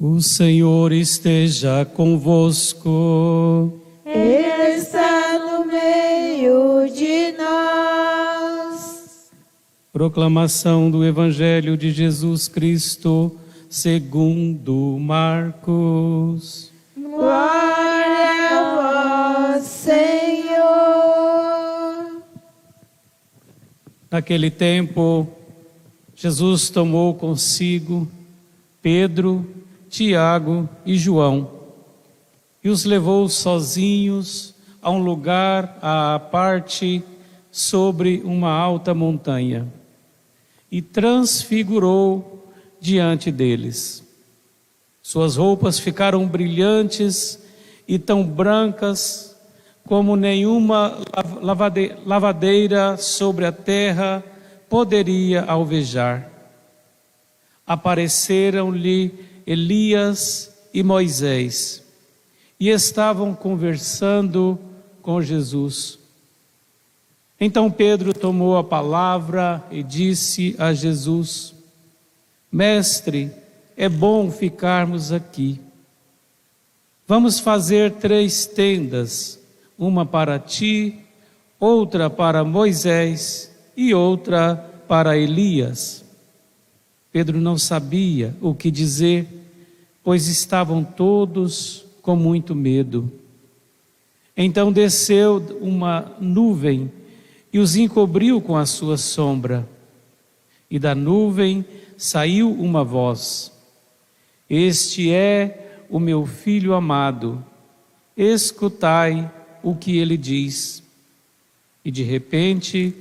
O Senhor esteja convosco. Ele está no meio de nós. Proclamação do Evangelho de Jesus Cristo, segundo Marcos. Glória a vós, Senhor. Naquele tempo, Jesus tomou consigo Pedro, Tiago e João e os levou sozinhos a um lugar à parte sobre uma alta montanha e transfigurou diante deles. Suas roupas ficaram brilhantes e tão brancas como nenhuma lavadeira sobre a terra poderia alvejar. Apareceram-lhe Elias e Moisés e estavam conversando com Jesus. Então Pedro tomou a palavra e disse a Jesus: Mestre, é bom ficarmos aqui. Vamos fazer 3 tendas, uma para ti, outra para Moisés e outra para Elias. Pedro não sabia o que dizer, pois estavam todos com muito medo. Então desceu uma nuvem e os encobriu com a sua sombra. E da nuvem saiu uma voz: Este é o meu filho amado, escutai o que ele diz. E de repente,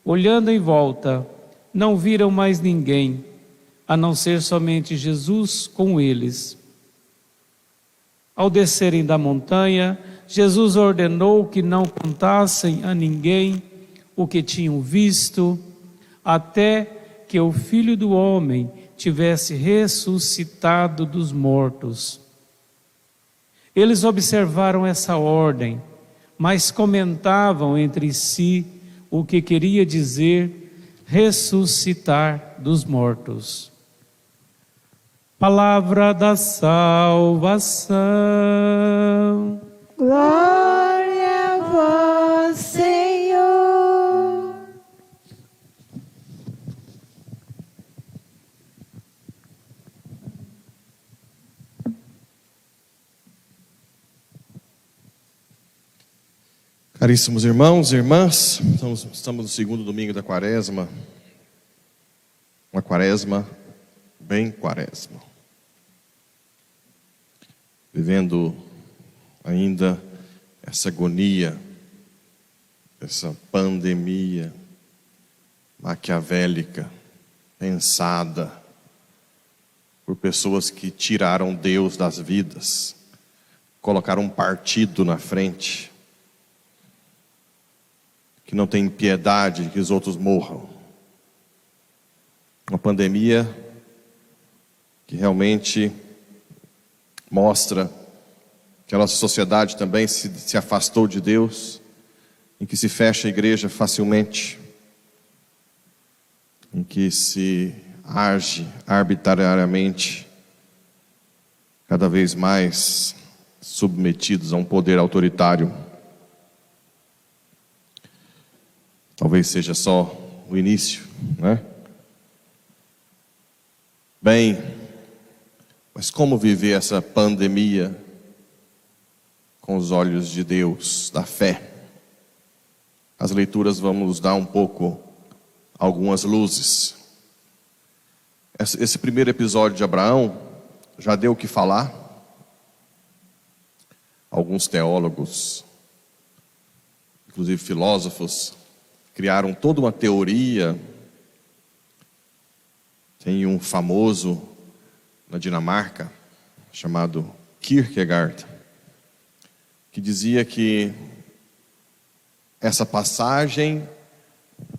olhando em volta, não viram mais ninguém, a não ser somente Jesus com eles. Ao descerem da montanha, Jesus ordenou que não contassem a ninguém o que tinham visto, até que o Filho do Homem tivesse ressuscitado dos mortos. Eles observaram essa ordem, mas comentavam entre si o que queria dizer ressuscitar dos mortos. Palavra da salvação. Glória a vós, Senhor. Caríssimos irmãos e irmãs, estamos no segundo domingo da quaresma, uma quaresma bem quaresma, vivendo ainda essa agonia, essa pandemia maquiavélica, pensada por pessoas que tiraram Deus das vidas, colocaram um partido na frente, que não tem piedade de que os outros morram. Uma pandemia que realmente mostra que a nossa sociedade também se afastou de Deus, em que se fecha a igreja facilmente, em que se age arbitrariamente, cada vez mais submetidos a um poder autoritário. Talvez seja só o início, né? Bem, mas como viver essa pandemia com os olhos de Deus, da fé? As leituras vão nos dar um pouco, algumas luzes. Esse primeiro episódio de Abraão já deu o que falar. Alguns teólogos, inclusive filósofos, criaram toda uma teoria. Tem um famoso na Dinamarca, chamado Kierkegaard, que dizia que essa passagem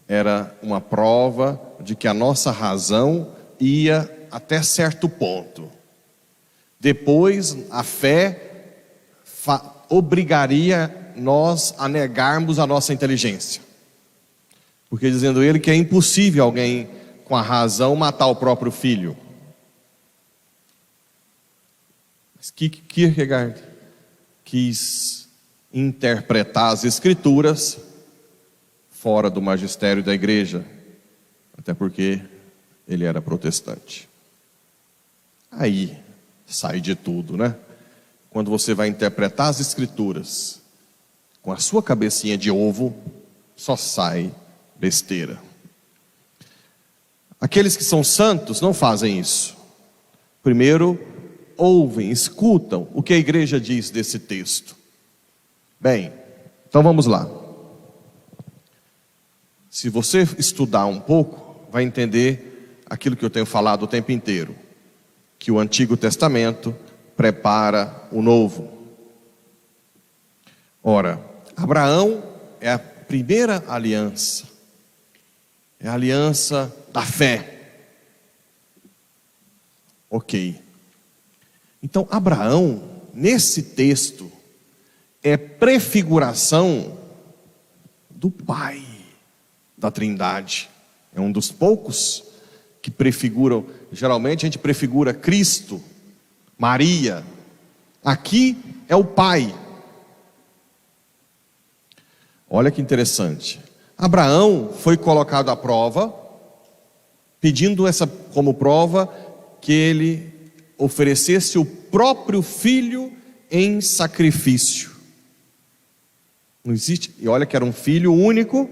era uma prova de que a nossa razão ia até certo ponto. Depois, a fé obrigaria nós a negarmos a nossa inteligência. Porque dizendo ele que é impossível alguém com a razão matar o próprio filho. Kierkegaard quis interpretar as Escrituras fora do magistério da igreja, até porque ele era protestante. Aí sai de tudo, né? Quando você vai interpretar as Escrituras com a sua cabecinha de ovo, só sai besteira. Aqueles que são santos não fazem isso. Primeiro, ouvem, escutam o que a igreja diz desse texto. Bem, então vamos lá. Se você estudar um pouco, vai entender aquilo que eu tenho falado o tempo inteiro, que o Antigo Testamento prepara o Novo. Ora, Abraão é a primeira aliança, é a aliança da fé. Ok. Então, Abraão, nesse texto, é prefiguração do Pai da Trindade. É um dos poucos que prefiguram. Geralmente a gente prefigura Cristo, Maria. Aqui é o Pai. Olha que interessante. Abraão foi colocado à prova, pedindo essa como prova que ele oferecesse o próprio filho em sacrifício. Não existe, e olha que era um filho único,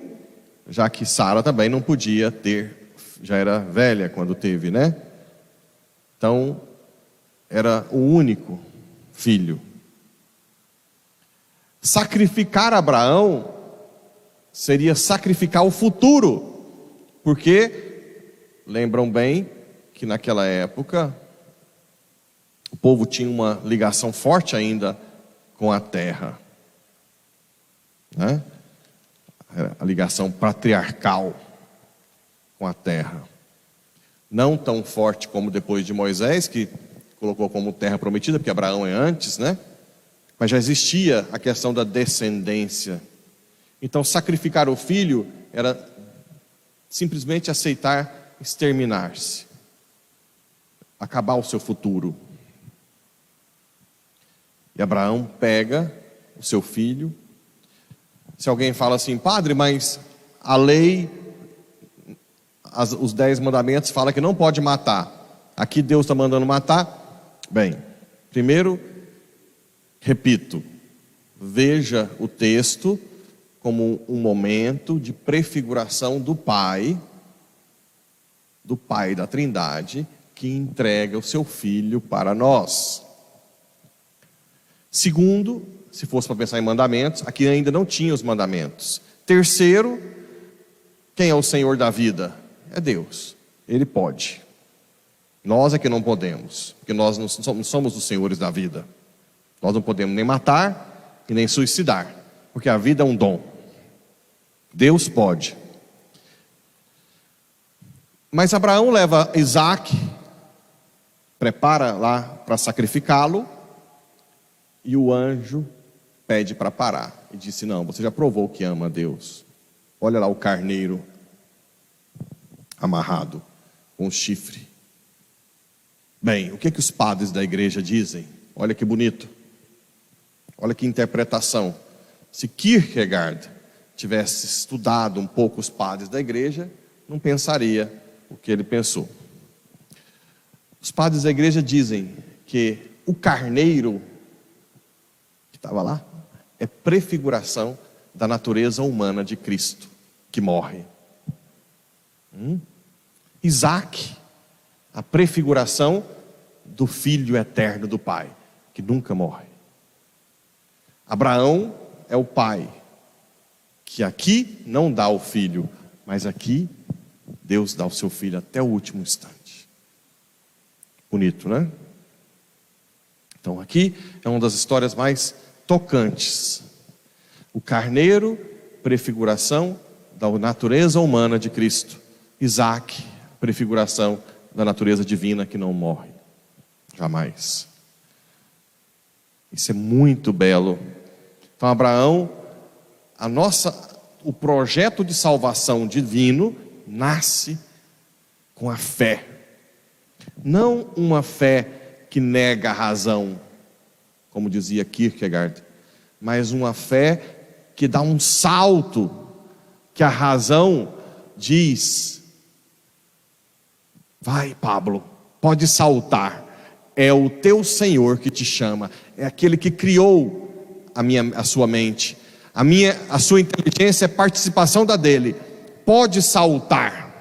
já que Sara também não podia ter, já era velha quando teve, né? Então, era o único filho. Sacrificar Abraão seria sacrificar o futuro, porque, lembram bem, que naquela época, o povo tinha uma ligação forte ainda com a terra, né? A ligação patriarcal com a terra. Não tão forte como depois de Moisés, que colocou como terra prometida, porque Abraão é antes, né? Mas já existia a questão da descendência. Então, sacrificar o filho era simplesmente aceitar exterminar-se, acabar o seu futuro. E Abraão pega o seu filho. Se alguém fala assim, padre, mas a lei, os 10 mandamentos fala que não pode matar. Aqui Deus está mandando matar. Bem, primeiro, repito, veja o texto como um momento de prefiguração do Pai da Trindade, que entrega o seu Filho para nós. Segundo, se fosse para pensar em mandamentos, aqui ainda não tinha os mandamentos. Terceiro, quem é o Senhor da vida? É Deus, Ele pode. Nós é que não podemos, porque nós não somos os senhores da vida. Nós não podemos nem matar e nem suicidar, porque a vida é um dom. Deus pode. Mas Abraão leva Isaac, prepara lá para sacrificá-lo, e o anjo pede para parar. E disse, não, você já provou que ama a Deus. Olha lá o carneiro amarrado com o chifre. Bem, o que os padres da igreja dizem? Olha que bonito. Olha que interpretação. Se Kierkegaard tivesse estudado um pouco os padres da igreja, não pensaria o que ele pensou. Os padres da igreja dizem que o carneiro que estava lá é prefiguração da natureza humana de Cristo, que morre. Isaac, a prefiguração do Filho eterno do Pai, que nunca morre. Abraão é o pai, que aqui não dá o filho, mas aqui Deus dá o seu filho até o último instante. Bonito, né? Então aqui é uma das histórias mais tocantes. O carneiro, prefiguração da natureza humana de Cristo. Isaac, prefiguração da natureza divina que não morre jamais. Isso é muito belo. Então Abraão, o projeto de salvação divino nasce com a fé. Não uma fé que nega a razão, como dizia Kierkegaard, mas uma fé que dá um salto, que a razão diz: vai, Pablo, pode saltar, é o teu Senhor que te chama, é aquele que criou a sua mente, a sua inteligência é participação da dele, pode saltar.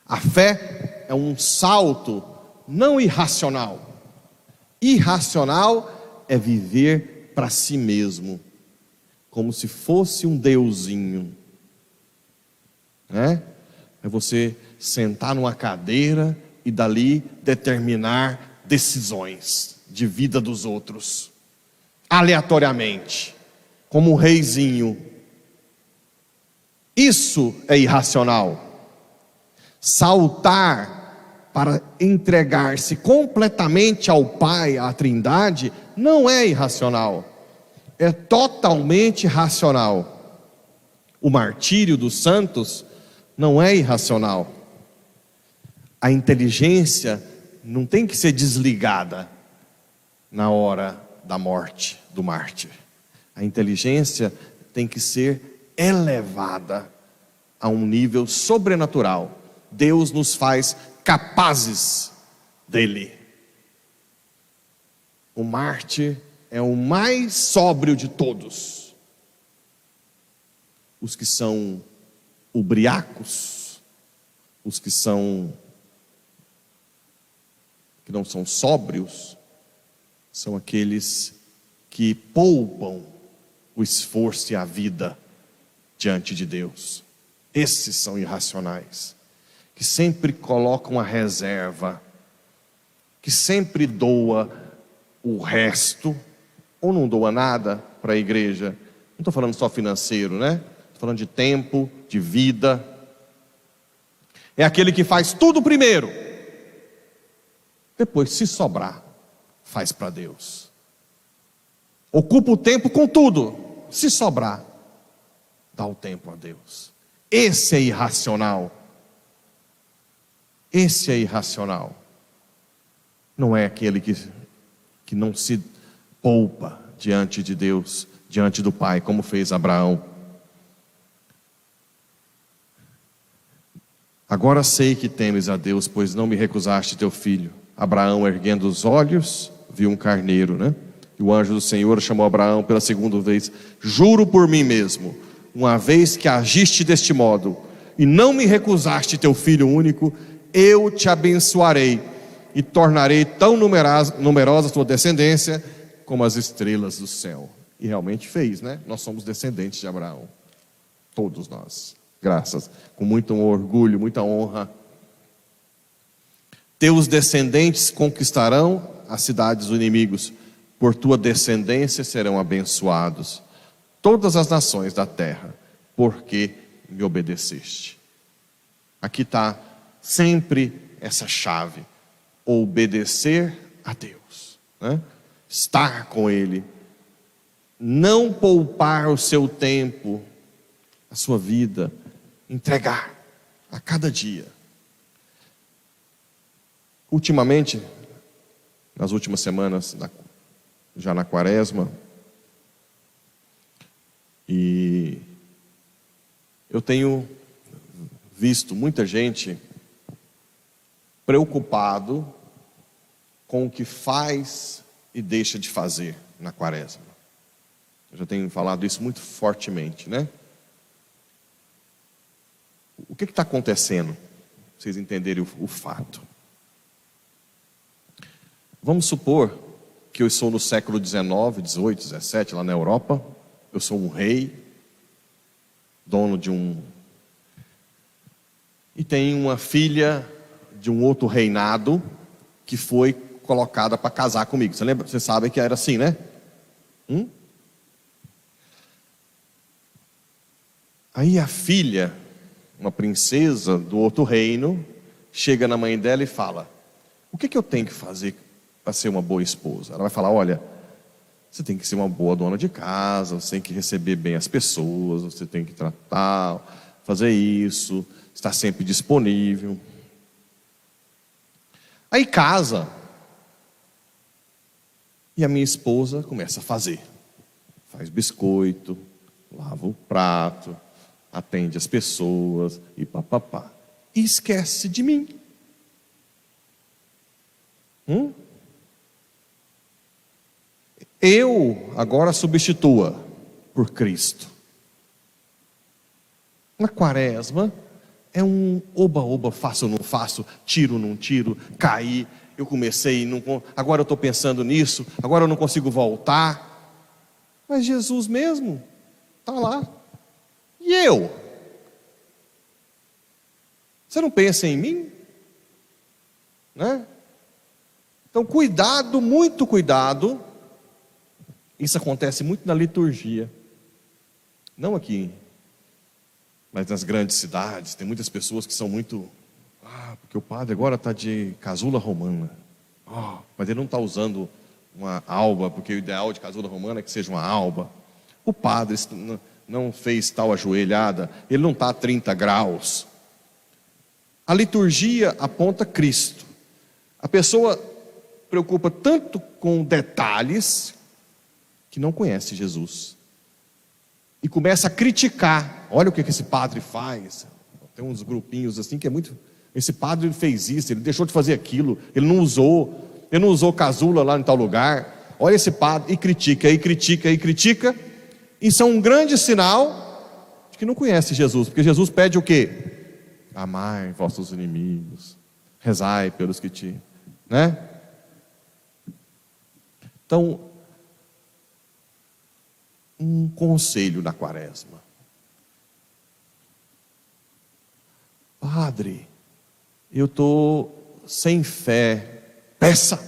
A fé é um salto não irracional. Irracional é viver para si mesmo, como se fosse um deusinho, né? É você sentar numa cadeira e dali determinar decisões de vida dos outros, aleatoriamente, como um reizinho. Isso é irracional. Saltar para entregar-se completamente ao Pai, à Trindade, não é irracional, é totalmente racional. O martírio dos santos não é irracional. A inteligência não tem que ser desligada na hora da morte do mártir. A inteligência tem que ser elevada a um nível sobrenatural. Deus nos faz capazes dele. O mártir é o mais sóbrio de todos. Os que são ubriacos, os que não são sóbrios, são aqueles que poupam o esforço e a vida diante de Deus. Esses são irracionais, que sempre colocam a reserva, que sempre doa o resto, ou não doa nada para a igreja. Não estou falando só financeiro, né? Estou falando de tempo, de vida. É aquele que faz tudo primeiro, depois, se sobrar, faz para Deus. Ocupa o tempo com tudo, se sobrar, dá o tempo a Deus. Esse é irracional. Esse é irracional. Não é aquele que não se poupa diante de Deus, diante do Pai, como fez Abraão. Agora sei que temes a Deus, pois não me recusaste teu filho. Abraão, erguendo os olhos, viu um carneiro, né? E o anjo do Senhor chamou Abraão pela segunda vez: juro por mim mesmo, uma vez que agiste deste modo, e não me recusaste teu filho único, eu te abençoarei, e tornarei tão numerosa a tua descendência, como as estrelas do céu. E realmente fez, né? Nós somos descendentes de Abraão, todos nós, graças, com muito orgulho, muita honra. Teus descendentes conquistarão as cidades dos inimigos, por tua descendência serão abençoados todas as nações da terra, porque me obedeceste. Aqui está sempre essa chave: obedecer a Deus, né? Estar com Ele, não poupar o seu tempo, a sua vida, entregar a cada dia. Ultimamente, nas últimas semanas, já na quaresma, e eu tenho visto muita gente preocupado com o que faz e deixa de fazer na quaresma. Eu já tenho falado isso muito fortemente, né? O que está acontecendo? Pra vocês entenderem o fato. Vamos supor que eu estou no século XIX, XVIII, XVII, lá na Europa. Eu sou um rei, dono de e tenho uma filha de um outro reinado que foi colocada para casar comigo. Você lembra? Você sabe que era assim, né? Aí a filha, uma princesa do outro reino, chega na mãe dela e fala: o que eu tenho que fazer para ser uma boa esposa? Ela vai falar: olha, você tem que ser uma boa dona de casa, você tem que receber bem as pessoas, você tem que tratar, fazer isso, estar sempre disponível. Aí casa. E a minha esposa começa a fazer. Faz biscoito, lava o prato, atende as pessoas e papapá. E esquece de mim. Eu agora substitua por Cristo. Na quaresma é um oba-oba, faço ou não faço, tiro ou não tiro, caí, eu comecei, agora eu estou pensando nisso, agora eu não consigo voltar. Mas Jesus mesmo está lá. E eu? Você não pensa em mim? Né? Então cuidado, muito cuidado. Isso acontece muito na liturgia. Não aqui, mas nas grandes cidades. Tem muitas pessoas que são muito... porque o padre agora está de casula romana. Mas ele não está usando uma alba, porque o ideal de casula romana é que seja uma alba. O padre não fez tal ajoelhada, ele não está a 30 graus. A liturgia aponta Cristo. A pessoa preocupa tanto com detalhes que não conhece Jesus. E começa a criticar. Olha o que esse padre faz. Tem uns grupinhos assim que é muito... Esse padre fez isso, ele deixou de fazer aquilo, ele não usou casula lá em tal lugar. Olha esse padre, e critica, e critica, e critica. Isso é um grande sinal de que não conhece Jesus. Porque Jesus pede o quê? Amai vossos inimigos, rezai pelos que te... Né? Então, um conselho na quaresma. Padre, eu estou sem fé. Peça.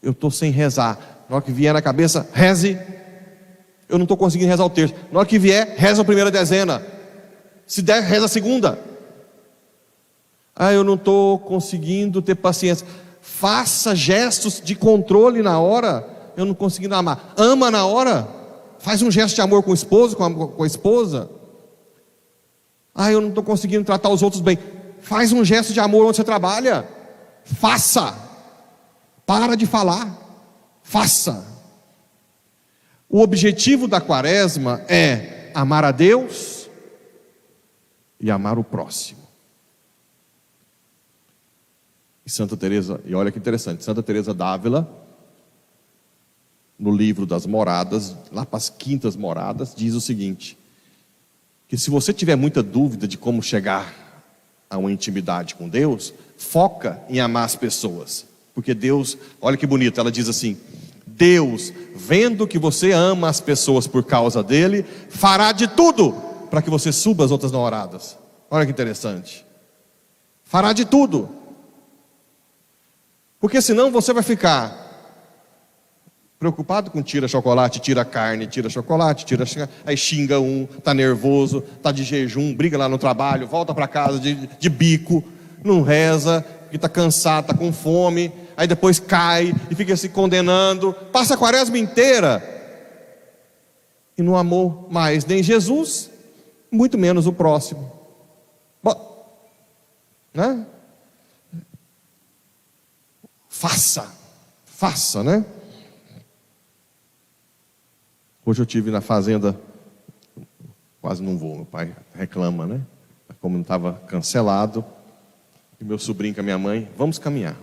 Eu estou sem rezar. Na hora que vier na cabeça, reze. Eu não estou conseguindo rezar o terço. Na hora que vier, reza a primeira dezena. Se der, reza a segunda. Eu não estou conseguindo ter paciência. Faça gestos de controle na hora. Eu não consegui amar. Ama na hora. Faz um gesto de amor com o esposo, com a esposa. Eu não estou conseguindo tratar os outros bem. Faz um gesto de amor onde você trabalha. Faça. Para de falar. Faça. O objetivo da quaresma é amar a Deus e amar o próximo. E Santa Teresa, e olha que interessante, Santa Teresa d'Ávila, no livro das moradas, lá para as quintas moradas, diz o seguinte: que se você tiver muita dúvida de como chegar a uma intimidade com Deus, foca em amar as pessoas. Porque Deus, olha que bonito, ela diz assim: Deus, vendo que você ama as pessoas por causa dele, fará de tudo para que você suba as outras namoradas. Olha que interessante. Fará de tudo. Porque senão você vai ficar preocupado com tira chocolate, tira carne, tira chocolate, aí xinga um, está nervoso, está de jejum, briga lá no trabalho, volta para casa de bico, não reza, porque está cansado, está com fome, aí depois cai e fica se condenando, passa a quaresma inteira e não amou mais nem Jesus, muito menos o próximo. Bom, né? Faça, né? Hoje eu tive na fazenda, quase não vou, meu pai reclama, né? Como não estava cancelado, e meu sobrinho com a minha mãe, vamos caminhar.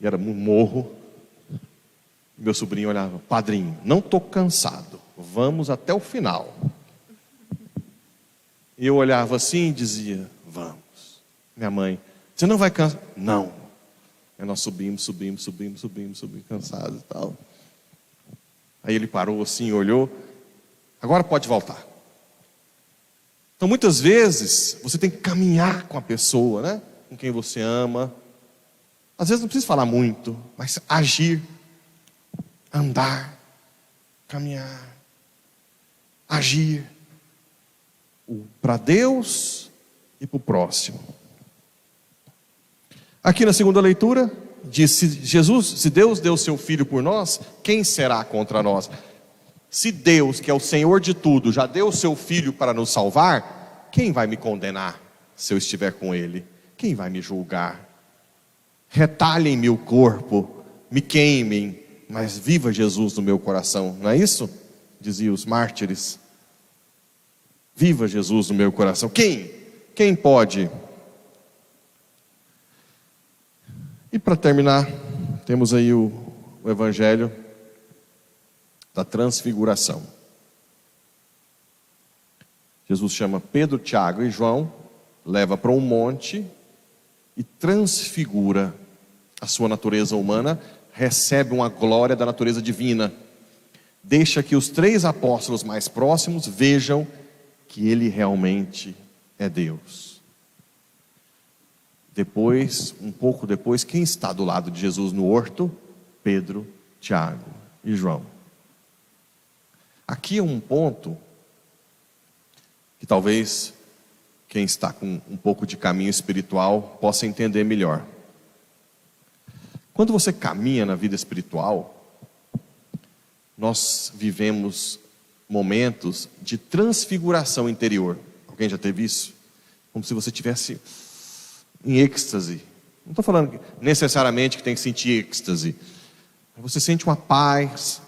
E era um morro, e meu sobrinho olhava: padrinho, não estou cansado, vamos até o final. E eu olhava assim e dizia: vamos. Minha mãe: você não vai cansar? Não. Aí nós subimos, cansados e tal. Aí ele parou assim, olhou: agora pode voltar. Então muitas vezes você tem que caminhar com a pessoa, né? Com quem você ama. Às vezes não precisa falar muito, mas agir, andar, caminhar, agir para Deus e para o próximo. Aqui na segunda leitura diz: se Deus deu seu Filho por nós, quem será contra nós? Se Deus, que é o Senhor de tudo, já deu o seu Filho para nos salvar, quem vai me condenar se eu estiver com Ele? Quem vai me julgar? Retalhem-me o corpo, me queimem, mas viva Jesus no meu coração, não é isso? Diziam os mártires. Viva Jesus no meu coração. Quem pode? E para terminar, temos aí o evangelho da transfiguração. Jesus chama Pedro, Tiago e João, leva para um monte e transfigura a sua natureza humana, recebe uma glória da natureza divina. Deixa que os 3 apóstolos mais próximos vejam que ele realmente é Deus. Depois, um pouco depois, quem está do lado de Jesus no horto? Pedro, Tiago e João. Aqui é um ponto que talvez quem está com um pouco de caminho espiritual possa entender melhor. Quando você caminha na vida espiritual, nós vivemos momentos de transfiguração interior. Alguém já teve isso? Como se você estivesse em êxtase. Não estou falando necessariamente que tem que sentir êxtase. Você sente uma paz,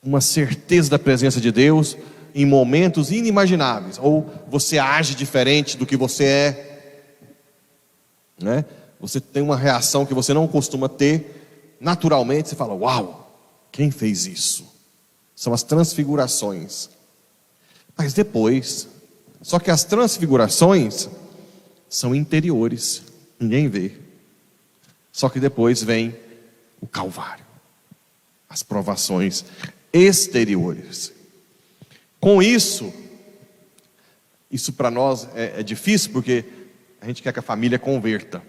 uma certeza da presença de Deus em momentos inimagináveis. Ou você age diferente do que você é, né? Você tem uma reação que você não costuma ter. Naturalmente você fala, uau, quem fez isso? São as transfigurações. Mas depois, só que as transfigurações são interiores, ninguém vê. Só que depois vem o Calvário, as provações exteriores. Com isso para nós é difícil, porque a gente quer que a família converta.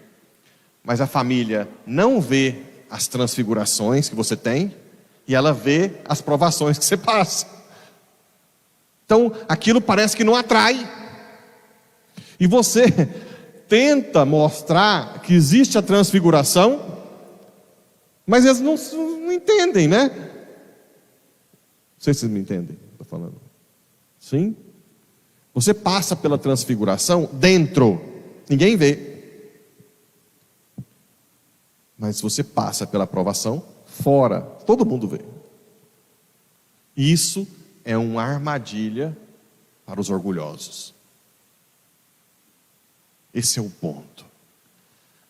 Mas a família não vê as transfigurações que você tem, e ela vê as provações que você passa. Então, aquilo parece que não atrai. E você tenta mostrar que existe a transfiguração, mas eles não entendem, né? Não sei se vocês me entendem, estou falando. Sim? Você passa pela transfiguração dentro, ninguém vê. Mas você passa pela provação fora, todo mundo vê. Isso é uma armadilha para os orgulhosos. Esse é o ponto.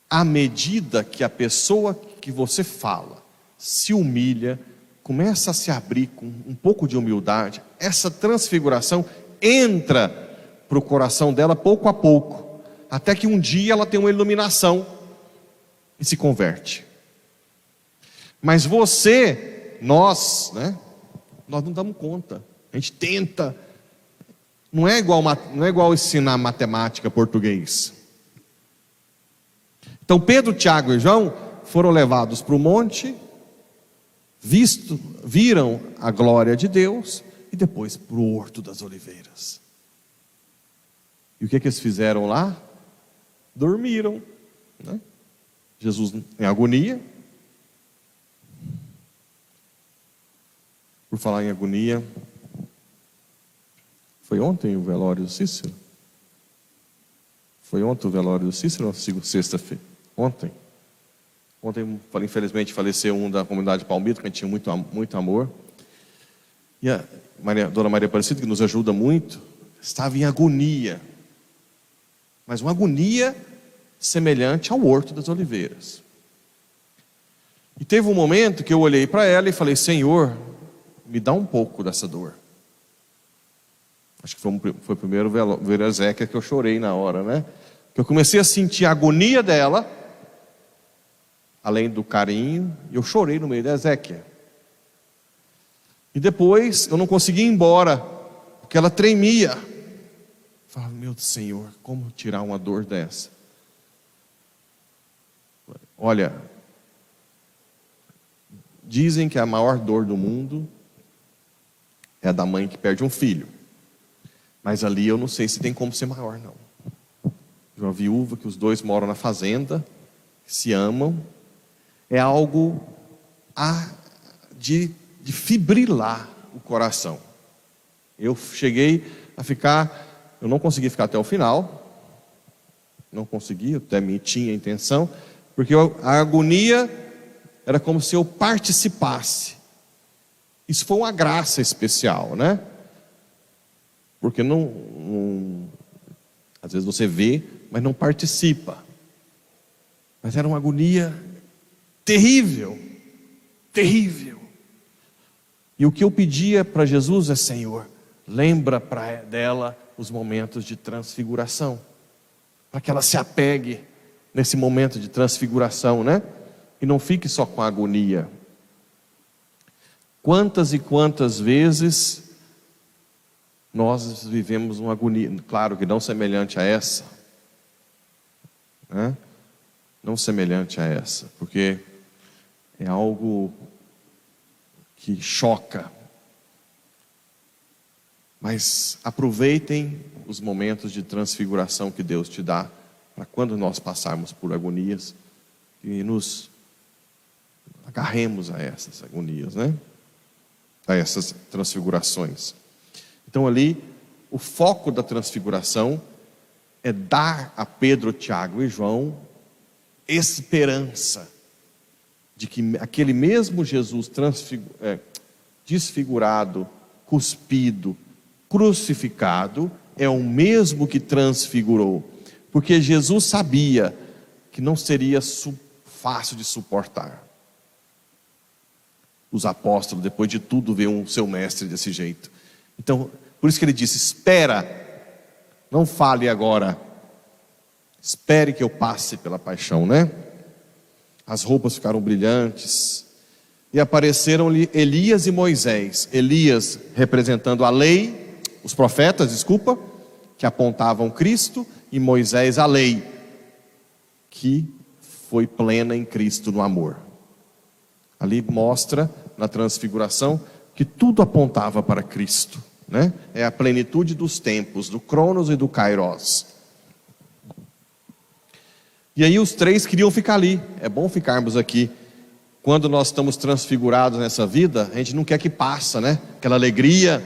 À medida que a pessoa que você fala se humilha, começa a se abrir com um pouco de humildade, essa transfiguração entra para o coração dela pouco a pouco, até que um dia ela tem uma iluminação e se converte. Mas nós não damos conta. A gente tenta. Não é igual ensinar matemática, português. Então Pedro, Tiago e João foram levados para o monte, viram a glória de Deus, e depois para o Horto das Oliveiras. E o que eles fizeram lá? Dormiram, né? Jesus em agonia. Por falar em agonia, foi ontem o velório do Cícero? Foi ontem o velório do Cícero ou sexta-feira? Ontem, infelizmente, faleceu um da comunidade Palmito, que a gente tinha muito amor. E a Dona Maria Aparecida, que nos ajuda muito, estava em agonia. Mas uma agonia semelhante ao Horto das Oliveiras. E teve um momento que eu olhei para ela e falei, Senhor, me dá um pouco dessa dor. Acho que foi o primeiro ver a Ezequiel que eu chorei na hora, né? Que eu comecei a sentir a agonia dela, além do carinho, e eu chorei no meio da Ezequiel. E depois eu não conseguia ir embora, porque ela tremia. Eu falava, meu Senhor, como tirar uma dor dessa? Olha, dizem que a maior dor do mundo é a da mãe que perde um filho. Mas ali eu não sei se tem como ser maior, não. De uma viúva que os dois moram na fazenda, se amam, é algo de fibrilar o coração. Eu cheguei a ficar, eu não consegui ficar até o final, não consegui, eu até tinha intenção, porque a agonia era como se eu participasse. Isso foi uma graça especial, né? Porque às vezes você vê, mas não participa. Mas era uma agonia terrível, terrível. E o que eu pedia para Jesus é: Senhor, lembra dela os momentos de transfiguração, para que ela se apegue nesse momento de transfiguração, né? E não fique só com a agonia. Quantas e quantas vezes nós vivemos uma agonia, claro que não semelhante a essa, né? Não semelhante a essa, porque é algo que choca. Mas aproveitem os momentos de transfiguração que Deus te dá, para quando nós passarmos por agonias, e nos agarremos a essas agonias, né? A essas transfigurações. Então ali, o foco da transfiguração é dar a Pedro, Tiago e João esperança de que aquele mesmo Jesus desfigurado, cuspido, crucificado, é o mesmo que transfigurou. Porque Jesus sabia que não seria fácil de suportar. Os apóstolos, depois de tudo, ver o seu mestre desse jeito. Então, por isso que ele disse: espera, não fale agora, espere que eu passe pela paixão, né? As roupas ficaram brilhantes, e apareceram-lhe Elias e Moisés. Elias representando a lei, os profetas, desculpa, que apontavam Cristo, e Moisés a lei, que foi plena em Cristo no amor. Ali mostra, na transfiguração, que tudo apontava para Cristo, né? É a plenitude dos tempos, do Cronos e do Kairos. E aí os três queriam ficar ali. É bom ficarmos aqui. Quando nós estamos transfigurados nessa vida, a gente não quer que passe, né? Aquela alegria,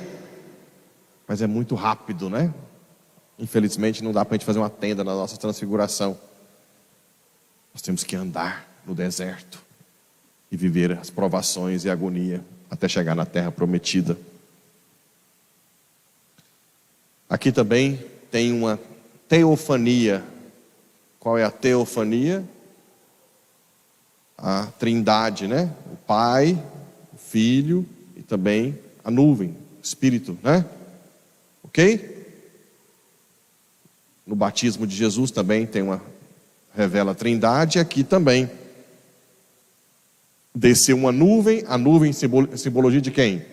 mas é muito rápido, né? Infelizmente não dá para a gente fazer uma tenda na nossa transfiguração. Nós temos que andar no deserto e viver as provações e a agonia até chegar na terra prometida. Aqui também tem uma teofania. Qual é a teofania? A trindade, né? O Pai, o Filho e também a nuvem, o Espírito, né? Ok? No batismo de Jesus também revela a trindade. Aqui também desceu uma nuvem. A nuvem simbologia de quem?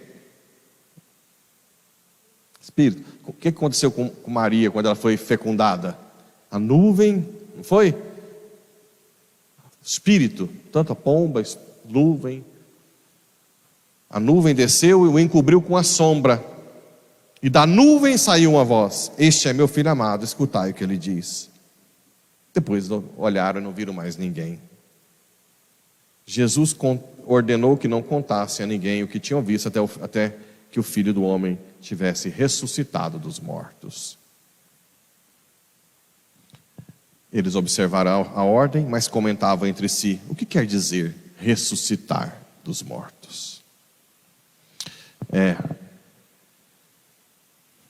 Espírito. O que aconteceu com Maria quando ela foi fecundada? A nuvem, não foi? Espírito, tanto a pomba, nuvem. A nuvem desceu e o encobriu com a sombra. E da nuvem saiu uma voz: este é meu filho amado, escutai o que ele diz. Depois olharam e não viram mais ninguém. Jesus ordenou que não contassem a ninguém o que tinham visto até que o Filho do Homem tivesse ressuscitado dos mortos. Eles observaram a ordem, mas comentavam entre si: o que quer dizer ressuscitar dos mortos?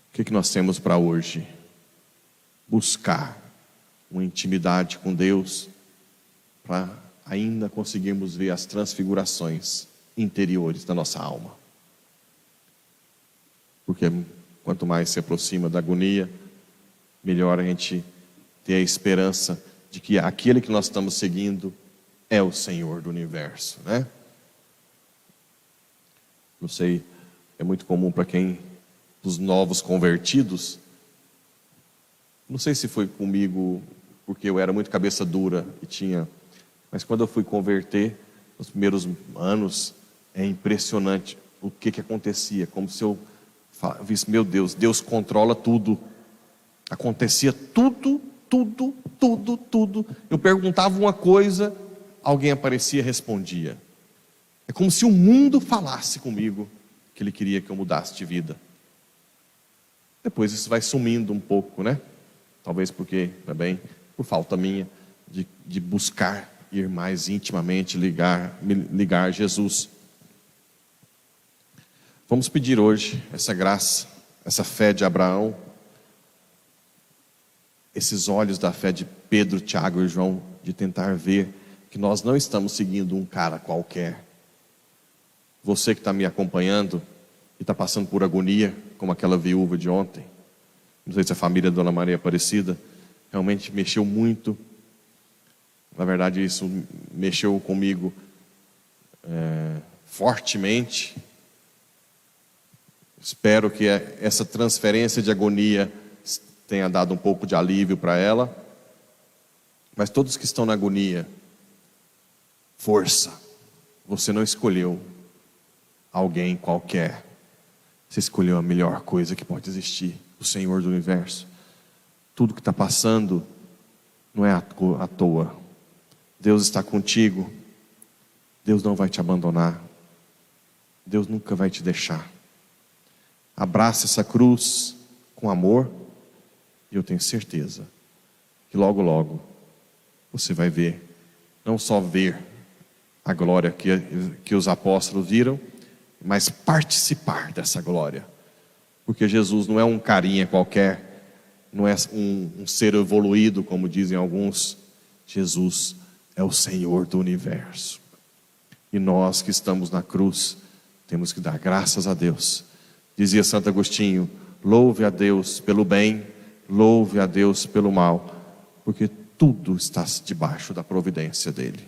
O que nós temos para hoje? Buscar uma intimidade com Deus, para ainda conseguirmos ver as transfigurações interiores da nossa alma. Porque quanto mais se aproxima da agonia, melhor a gente ter a esperança de que aquele que nós estamos seguindo é o Senhor do universo, né? Não sei, é muito comum para quem, dos novos convertidos, não sei se foi comigo, porque eu era muito cabeça dura mas quando eu fui converter, nos primeiros anos, é impressionante o que acontecia, como se eu visse: meu Deus, Deus controla tudo. Acontecia tudo. Eu perguntava uma coisa, alguém aparecia e respondia. É como se o mundo falasse comigo que ele queria que eu mudasse de vida. Depois isso vai sumindo um pouco, né? Talvez porque também por falta minha de buscar ir mais intimamente, ligar a Jesus. Vamos pedir hoje essa graça, essa fé de Abraão, esses olhos da fé de Pedro, Tiago e João, de tentar ver que nós não estamos seguindo um cara qualquer. Você que está me acompanhando e está passando por agonia, como aquela viúva de ontem, não sei se a família da Dona Maria Aparecida, realmente mexeu muito. Na verdade, isso mexeu comigo fortemente. Espero que essa transferência de agonia tenha dado um pouco de alívio para ela. Mas todos que estão na agonia, força. Você não escolheu alguém qualquer. Você escolheu a melhor coisa que pode existir, o Senhor do Universo. Tudo que está passando não é à toa. Deus está contigo. Deus não vai te abandonar. Deus nunca vai te deixar. Abraça essa cruz com amor. E eu tenho certeza que logo, logo você vai ver, não só ver a glória que os apóstolos viram, mas participar dessa glória. Porque Jesus não é um carinha qualquer, não é um ser evoluído, como dizem alguns. Jesus é o Senhor do Universo. E nós que estamos na cruz, temos que dar graças a Deus. Dizia Santo Agostinho: louve a Deus pelo bem, louve a Deus pelo mal, porque tudo está debaixo da providência dEle.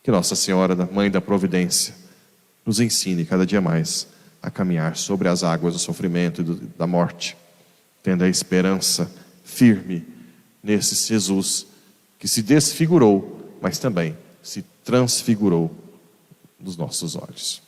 Que Nossa Senhora, Mãe da Providência, nos ensine cada dia mais a caminhar sobre as águas do sofrimento e da morte, tendo a esperança firme nesse Jesus que se desfigurou, mas também se transfigurou nos nossos olhos.